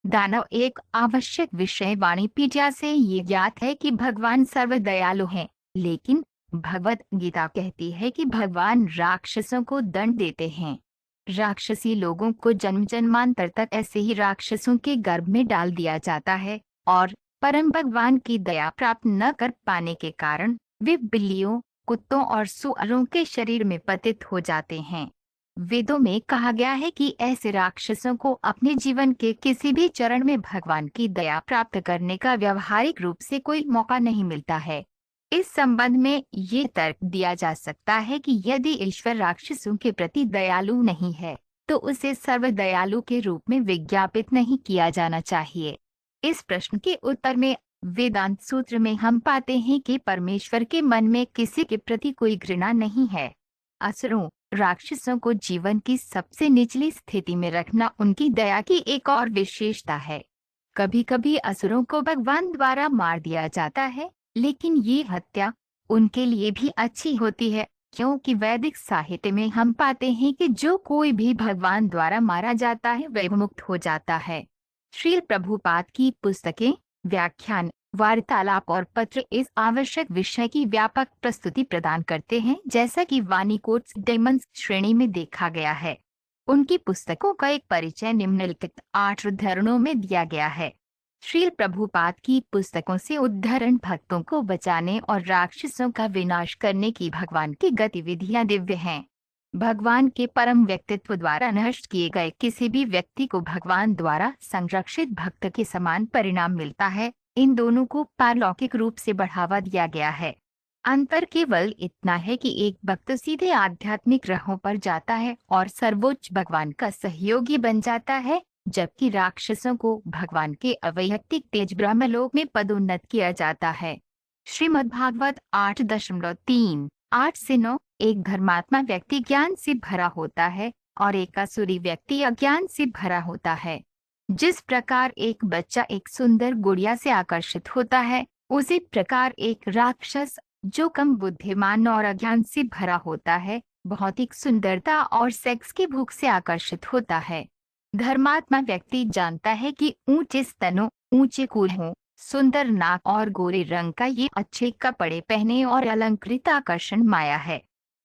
दानव एक आवश्यक विषय वाणिपीडिया से ये ज्ञात है कि भगवान सर्वदयालु हैं, लेकिन भगवत गीता कहती है कि भगवान राक्षसों को दंड देते हैं। राक्षसी लोगों को जन्म जन्मांतर तक ऐसे ही राक्षसों के गर्भ में डाल दिया जाता है और परम भगवान की दया प्राप्त न कर पाने के कारण वे बिल्लियों, कुत्तों और सुअरों के शरीर में पतित हो जाते हैं। वेदों में कहा गया है कि ऐसे राक्षसों को अपने जीवन के किसी भी चरण में भगवान की दया प्राप्त करने का व्यावहारिक रूप से कोई मौका नहीं मिलता है। इस संबंध में ये तर्क दिया जा सकता है कि यदि ईश्वर राक्षसों के प्रति दयालु नहीं है, तो उसे सर्वदयालु के रूप में विज्ञापित नहीं किया जाना चाहिए। इस प्रश्न के उत्तर में वेदांत सूत्र में हम पाते हैं कि परमेश्वर के मन में किसी के प्रति कोई घृणा नहीं है। असुरों, राक्षसों को जीवन की सबसे निचली स्थिति में रखना उनकी दया की एक और विशेषता है। कभी कभी असुरों को भगवान द्वारा मार दिया जाता है, लेकिन ये हत्या उनके लिए भी अच्छी होती है, क्योंकि वैदिक साहित्य में हम पाते हैं कि जो कोई भी भगवान द्वारा मारा जाता है वह मुक्त हो जाता है। श्रील प्रभुपाद की पुस्तकें, व्याख्यान, वार्तालाप और पत्र इस आवश्यक विषय की व्यापक प्रस्तुति प्रदान करते हैं, जैसा कि वाणी कोट्स डेमंस श्रेणी में देखा गया है। उनकी पुस्तकों का एक परिचय निम्नलिखित 8 उद्धरणों में दिया गया है। श्रील प्रभुपाद की पुस्तकों से उद्धरण भक्तों को बचाने और राक्षसों का विनाश करने की भगवान की गतिविधियां दिव्य हैं। भगवान के परम व्यक्तित्व द्वारा नष्ट किए गए किसी भी व्यक्ति को भगवान द्वारा संरक्षित भक्त के समान परिणाम मिलता है। इन दोनों को पारलौकिक रूप से बढ़ावा दिया गया है। अंतर केवल इतना है कि एक भक्त सीधे आध्यात्मिक राहों पर जाता है और सर्वोच्च भगवान का सहयोगी बन जाता है, जबकि राक्षसों को भगवान के अवैयक्तिक तेज ब्रह्मलोक में पदोन्नत किया जाता है। श्रीमद्भागवत 8.3 8 से 9। एक धर्मात्मा व्यक्ति ज्ञान से भरा होता है और एक असुरी व्यक्ति अज्ञान से भरा होता है। जिस प्रकार एक बच्चा एक सुंदर गुड़िया से आकर्षित होता है, उसी प्रकार एक राक्षस जो कम बुद्धिमान और अज्ञान से भरा होता है, भौतिक सुंदरता और सेक्स की भूख से आकर्षित होता है। धर्मात्मा व्यक्ति जानता है कि ऊंचे स्तनों, ऊंचे कूल हों, सुंदर नाक और गोरे रंग का ये अच्छे कपड़े पहने और अलंकृत आकर्षण माया है।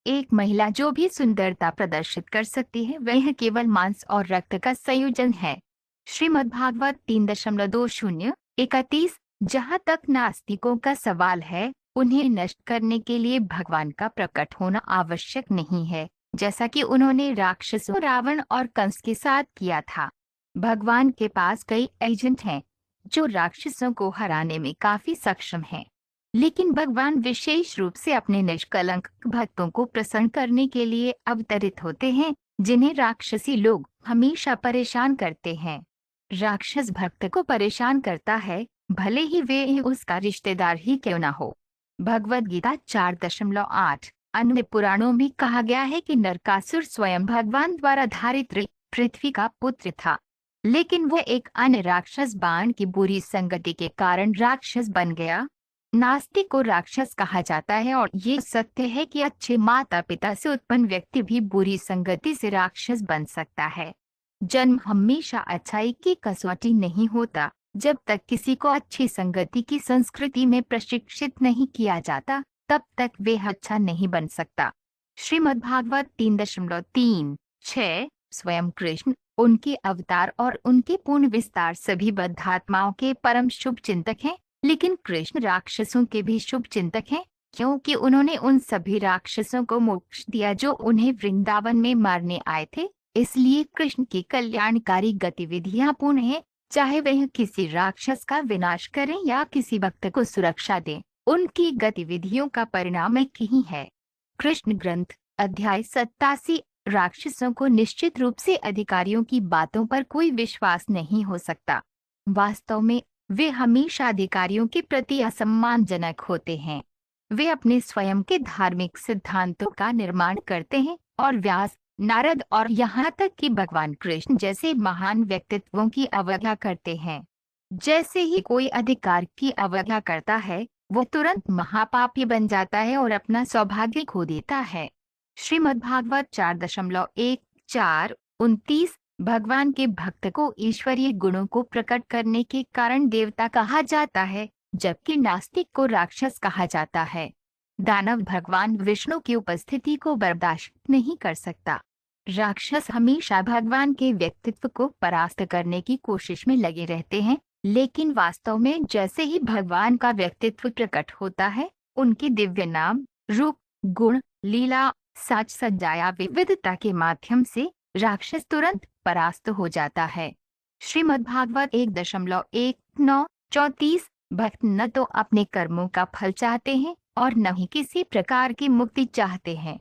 एक महिला जो भी सुंदरता प्रदर्शित कर सकती है वह केवल मांस और रक्त का संयोजन है। श्रीमद्भागवत 3.20-31। जहाँ तक नास्तिकों का सवाल है, उन्हें नष्ट करने के लिए भगवान का प्रकट होना आवश्यक नहीं है, जैसा कि उन्होंने राक्षसों रावण और कंस के साथ किया था। भगवान के पास कई एजेंट हैं जो राक्षसों को हराने में काफी सक्षम हैं, लेकिन भगवान विशेष रूप से अपने निष्कलंक भक्तों को प्रसन्न करने के लिए अवतरित होते हैं, जिन्हें राक्षसी लोग हमेशा परेशान करते हैं। राक्षस भक्त को परेशान करता है, भले ही वे उसका रिश्तेदार ही क्यों न हो। भगवद गीता 4.8। अन्य पुराणों में कहा गया है कि नरकासुर स्वयं भगवान द्वारा धारित्र पृथ्वी का पुत्र था, लेकिन वह एक अन्य राक्षस बाण की बुरी संगति के कारण राक्षस बन गया। नास्तिक को राक्षस कहा जाता है और ये सत्य है कि अच्छे माता पिता से उत्पन्न व्यक्ति भी बुरी संगति से राक्षस बन सकता है। जन्म हमेशा अच्छाई की कसौटी नहीं होता। जब तक किसी को अच्छी संगति की संस्कृति में प्रशिक्षित नहीं किया जाता, तब तक वे अच्छा नहीं बन सकता। श्रीमद्भागवत 3.3-6। स्वयं कृष्ण, उनके अवतार और उनके पूर्ण विस्तार सभी बद्धात्माओं के परम शुभ चिंतक हैं, लेकिन कृष्ण राक्षसों के भी शुभ चिंतक हैं, क्योंकि उन्होंने उन सभी राक्षसों को मोक्ष दिया जो उन्हें वृंदावन में मारने आए थे। इसलिए कृष्ण की कल्याणकारी गतिविधियां पूर्ण हैं, चाहे वह किसी राक्षस का विनाश करें या किसी भक्त को सुरक्षा दें, उनकी गतिविधियों का परिणाम एक ही है। कृष्ण ग्रंथ अध्याय 87। राक्षसों को निश्चित रूप से अधिकारियों की बातों पर कोई विश्वास नहीं हो सकता। वास्तव में वे हमेशा अधिकारियों के प्रति असम्मानजनक होते हैं। वे अपने स्वयं के धार्मिक सिद्धांतों का निर्माण करते हैं और व्यास, नारद और यहाँ तक कि भगवान कृष्ण जैसे महान व्यक्तित्वों की अवहेलना करते हैं। जैसे ही कोई अधिकार की अवहेलना करता है, वो तुरंत महापापी बन जाता है और अपना सौभाग्य खो देता है। श्रीमद्भागवत 4.1-4-29। भगवान के भक्त को ईश्वरीय गुणों को प्रकट करने के कारण देवता कहा जाता है, जबकि नास्तिक को राक्षस कहा जाता है। दानव भगवान विष्णु की उपस्थिति को बर्दाश्त नहीं कर सकता। राक्षस हमेशा भगवान के व्यक्तित्व को परास्त करने की कोशिश में लगे रहते हैं, लेकिन वास्तव में जैसे ही भगवान का व्यक्तित्व प्रकट होता है, उनके दिव्य नाम, रूप, गुण, लीला, साज सज्जाया विविधता के माध्यम से राक्षस तुरंत परास्त हो जाता है। श्रीमद्भागवत 1.19-34। भक्त न तो अपने कर्मों का फल चाहते हैं और न ही किसी प्रकार की मुक्ति चाहते हैं।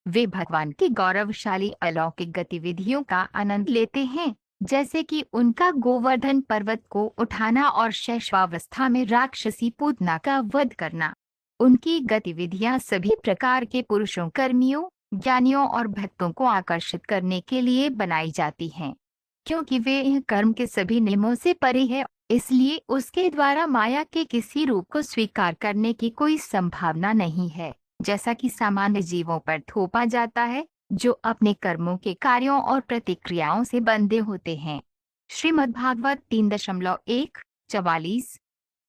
वे भगवान की गौरवशाली अलौकिक गतिविधियों का आनंद लेते हैं, जैसे कि उनका गोवर्धन पर्वत को उठाना और शैशवावस्था में राक्षसी पूतना का वध करना। उनकी गतिविधियां सभी प्रकार के पुरुषों, कर्मियों, ज्ञानियों और भक्तों को आकर्षित करने के लिए बनाई जाती हैं। क्योंकि वे यह कर्म के सभी नियमों से परे है, इसलिए उसके द्वारा माया के किसी रूप को स्वीकार करने की कोई संभावना नहीं है, जैसा कि सामान्य जीवों पर थोपा जाता है, जो अपने कर्मों के कार्यों और प्रतिक्रियाओं से बंधे होते हैं। श्रीमद्भागवत 3.1-44।